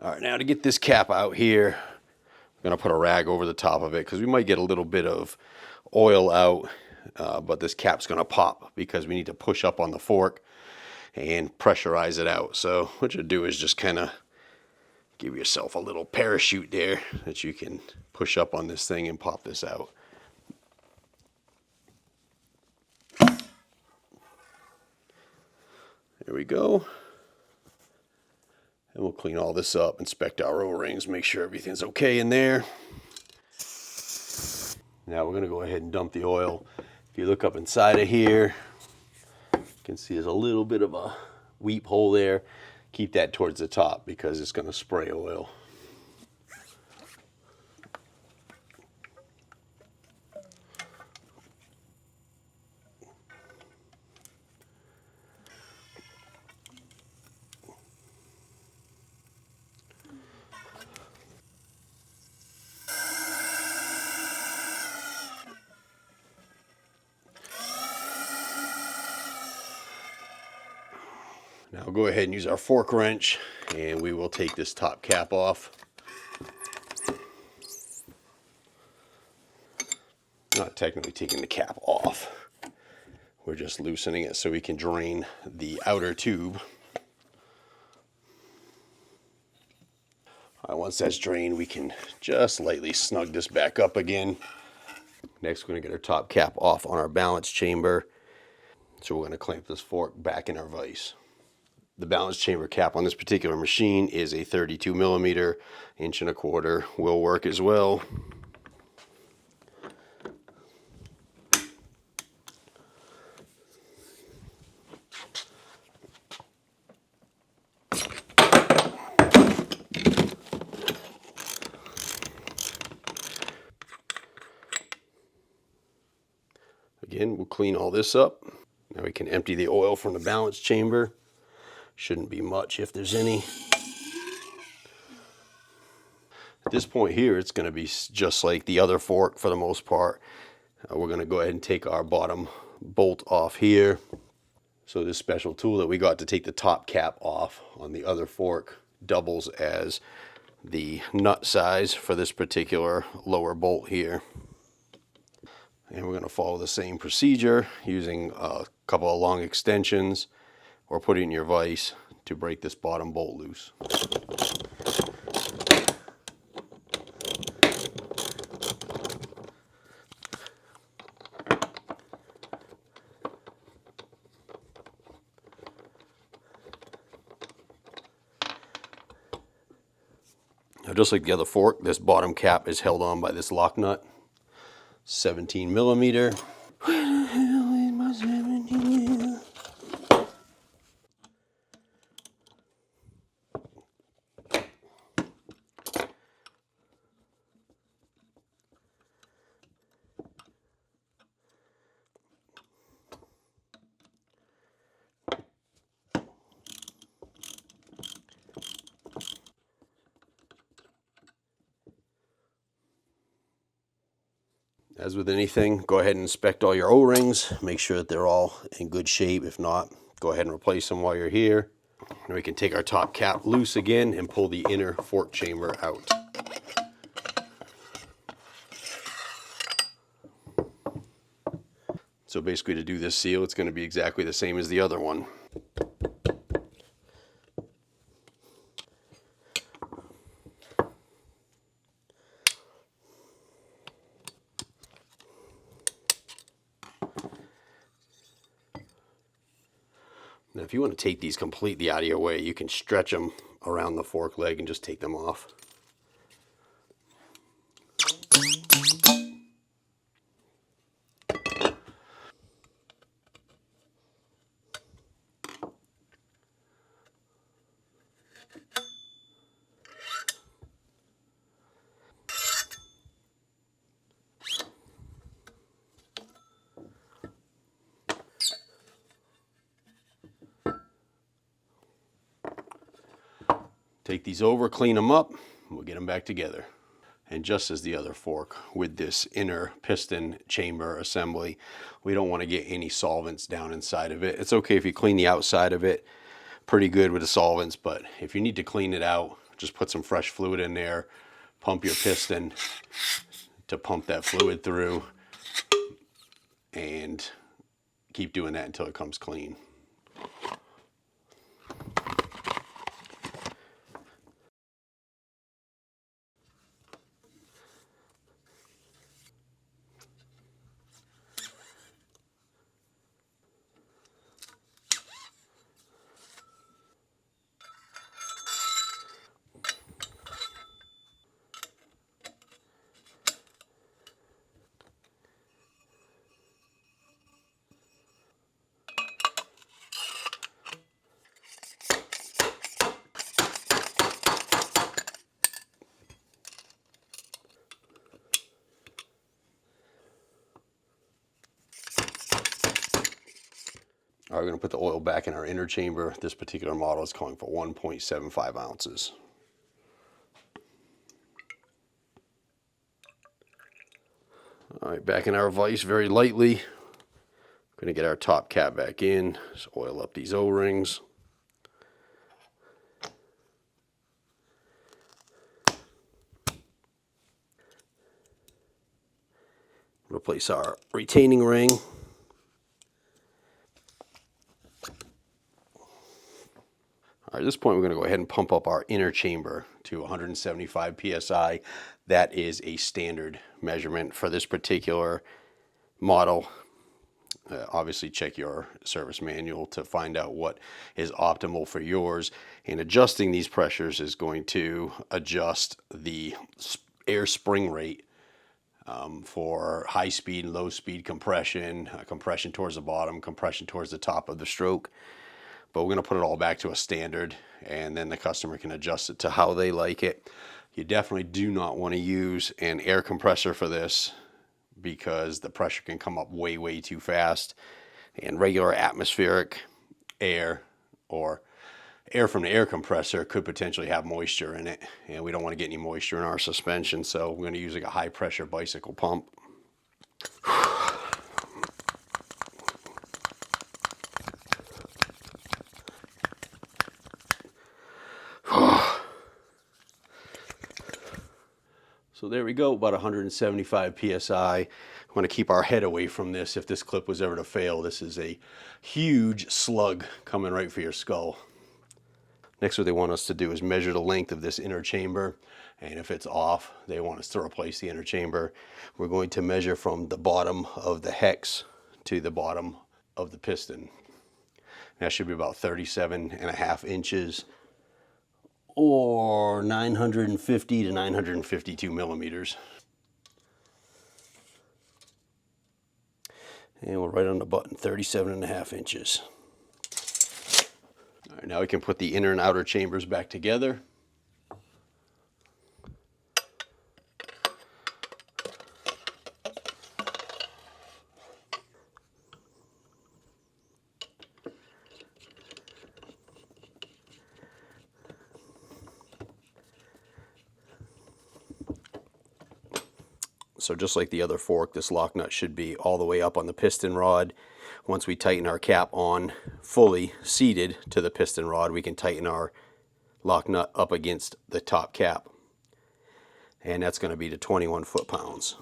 All right, now to get this cap out here, I'm going to put a rag over the top of it because we might get a little bit of oil out, but this cap's going to pop because we need to push up on the fork and pressurize it out. So what you do is just kind of give yourself a little parachute there that you can push up on this thing and pop this out. There we go. And we'll clean all this up, inspect our O-rings, make sure everything's okay in there. Now we're going to go ahead and dump the oil. If you look up inside of here, you can see there's a little bit of a weep hole there. keep that towards the top because it's going to spray oil. Now we'll go ahead and use our fork wrench and we will take this top cap off. Not technically taking the cap off. We're just loosening it so we can drain the outer tube. All right, once that's drained, we can just lightly snug this back up again. Next, we're going to get our top cap off on our balance chamber. So we're going to clamp this fork back in our vise. The balance chamber cap on this particular machine is a 32 millimeter, 1.25 inch will work as well. Again, we'll clean all this up. Now we can empty the oil from the balance chamber. Shouldn't be much if there's any. At this point here, it's going to be just like the other fork for the most part. We're going to go ahead and take our bottom bolt off here. So this special tool that we got to take the top cap off on the other fork doubles as the nut size for this particular lower bolt here. And we're going to follow the same procedure using a couple of long extensions or put it in your vise to break this bottom bolt loose. Now, just like the other fork, this bottom cap is held on by this lock nut, 17 millimeter. Where the hell is my 17? As with anything, go ahead and inspect all your O-rings. Make sure that they're all in good shape. If not, go ahead and replace them while you're here. And we can take our top cap loose again and pull the inner fork chamber out. So basically, to do this seal, it's going to be exactly the same as the other one. Now, if you want to take these completely out of your way, you can stretch them around the fork leg and just take them off. Take these over, clean them up, and we'll get them back together. And just as the other fork, with this inner piston chamber assembly, we don't want to get any solvents down inside of it. It's okay if you clean the outside of it pretty good with the solvents, but if you need to clean it out, just put some fresh fluid in there, pump your piston to pump that fluid through, and keep doing that until it comes clean. All right, we're going to put the oil back in our inner chamber. This particular model is calling for 1.75 ounces. All right, back in our vise very lightly. We're going to get our top cap back in. Just oil up these O-rings. Replace our retaining ring. All right, at this point, we're going to go ahead and pump up our inner chamber to 175 psi. That is a standard measurement for this particular model. Obviously, check your service manual to find out what is optimal for yours. And adjusting these pressures is going to adjust the air spring rate for high speed and low speed compression, compression towards the bottom, compression towards the top of the stroke. But we're going to put it all back to a standard, and then the customer can adjust it to how they like it. You definitely do not want to use an air compressor for this because the pressure can come up way, way too fast. And regular atmospheric air or air from the air compressor could potentially have moisture in it, and we don't want to get any moisture in our suspension, so we're going to use like a high pressure bicycle pump. So there we go, about 175 psi. We want to keep our head away from this if this clip was ever to fail. This is a huge slug coming right for your skull. Next, what they want us to do is measure the length of this inner chamber, and if it's off, they want us to replace the inner chamber. We're going to measure from the bottom of the hex to the bottom of the piston. That should be about 37.5 inches or 950 to 952 millimeters. And we're right on the button, 37.5 inches. All right, now we can put the inner and outer chambers back together. So just like the other fork, this lock nut should be all the way up on the piston rod. Once we tighten our cap on fully seated to the piston rod, we can tighten our lock nut up against the top cap. And that's going to be to 21 foot-pounds.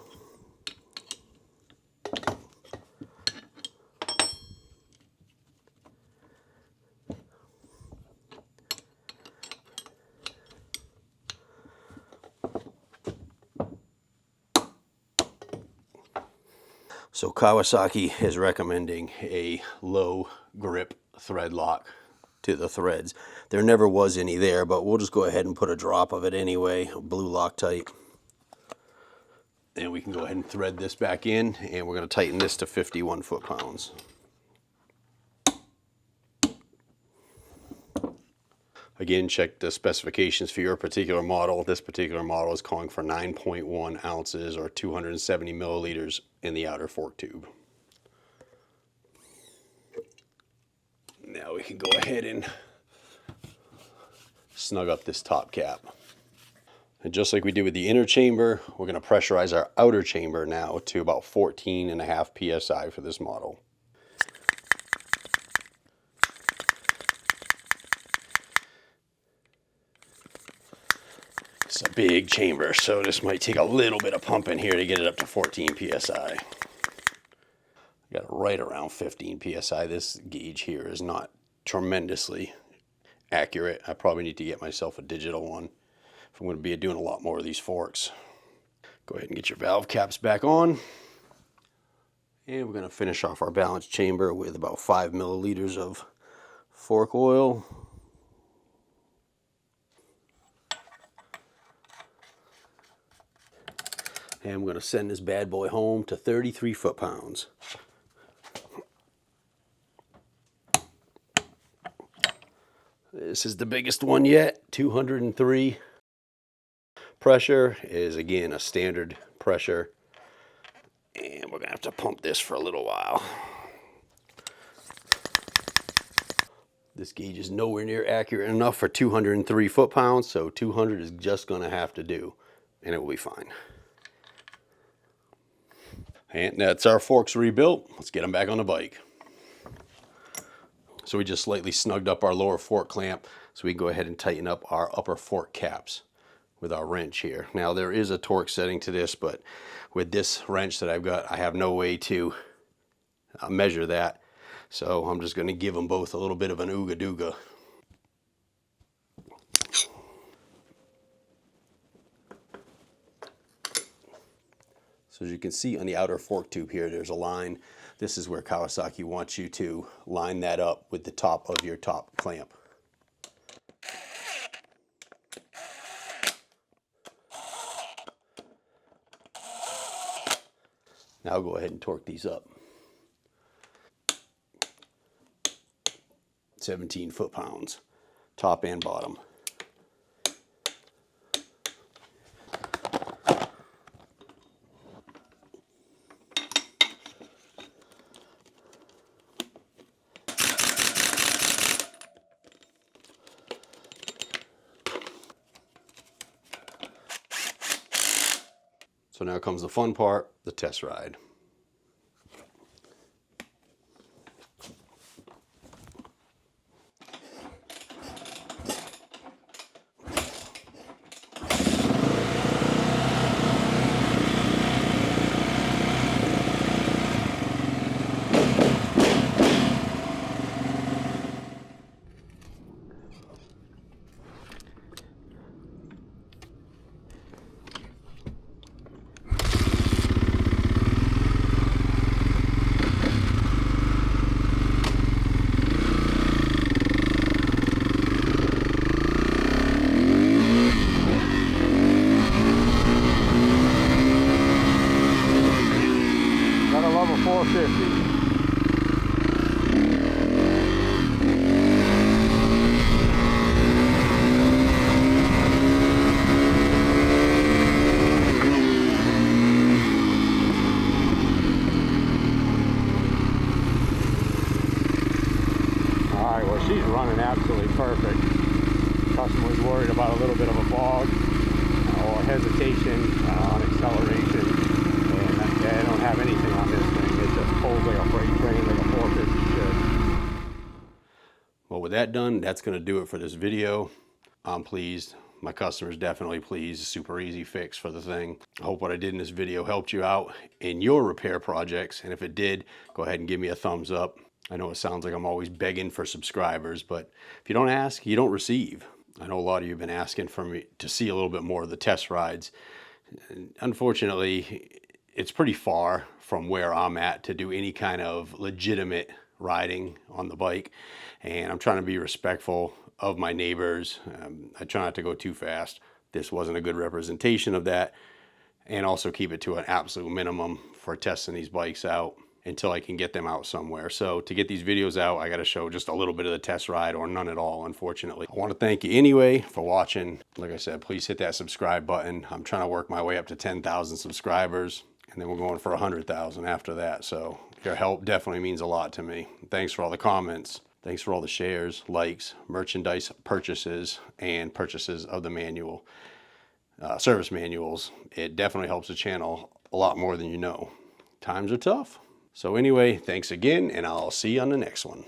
So Kawasaki is recommending a low grip thread lock to the threads. There never was any there, but we'll just go ahead and put a drop of it anyway, blue Loctite. And we can go ahead and thread this back in, and we're going to tighten this to 51 foot-pounds. Again, check the specifications for your particular model. This particular model is calling for 9.1 ounces or 270 milliliters in the outer fork tube. Now we can go ahead and snug up this top cap. And just like we did with the inner chamber, we're going to pressurize our outer chamber now to about 14.5 psi for this model. It's a big chamber, so this might take a little bit of pumping here to get it up to 14 psi. Got it right around 15 psi. This gauge here is not tremendously accurate. I probably need to get myself a digital one if I'm going to be doing a lot more of these forks. Go ahead and get your valve caps back on. And we're going to finish off our balance chamber with about 5 milliliters of fork oil. And we're going to send this bad boy home to 33 foot-pounds. This is the biggest one yet, 203. Pressure is, again, a standard pressure. And we're going to have to pump this for a little while. This gauge is nowhere near accurate enough for 203 foot-pounds, so 200 is just gonna have to do, and it will be fine. And that's our forks rebuilt. Let's get them back on the bike. So we just slightly snugged up our lower fork clamp, so we can go ahead and tighten up our upper fork caps with our wrench here. Now there is a torque setting to this, but with this wrench that I've got, I have no way to measure that. So I'm just going to give them both a little bit of an ooga dooga. So as you can see on the outer fork tube here, there's a line. This is where Kawasaki wants you to line that up with the top of your top clamp. Now go ahead and torque these up. 17 foot-pounds, top and bottom. So now comes the fun part, the test ride. Gotta love a 450. Alright, well she's running absolutely perfect. Customer's worried about a little bit of a bog or hesitation on acceleration. I don't have anything on this thing. It just pulls like a freight train, like a 450 should. Well, with that done, that's going to do it for this video. I'm pleased. My customer's definitely pleased. Super easy fix for the thing. I hope what I did in this video helped you out in your repair projects. And if it did, go ahead and give me a thumbs up. I know it sounds like I'm always begging for subscribers, but if you don't ask, you don't receive. I know a lot of you have been asking for me to see a little bit more of the test rides. Unfortunately, it's pretty far from where I'm at to do any kind of legitimate riding on the bike, and I'm trying to be respectful of my neighbors. I try not to go too fast. This wasn't a good representation of that, and also keep it to an absolute minimum for testing these bikes out until I can get them out somewhere. So to get these videos out, I got to show just a little bit of the test ride or none at all, unfortunately. I want to thank you anyway for watching. Like I said, please hit that subscribe button. I'm trying to work my way up to 10,000 subscribers, and then we're going for 100,000 after that. So your help definitely means a lot to me. Thanks for all the comments. Thanks for all the shares, likes, merchandise purchases, and purchases of the manual, service manuals. It definitely helps the channel a lot more than you know. Times are tough. So anyway, thanks again, and I'll see you on the next one.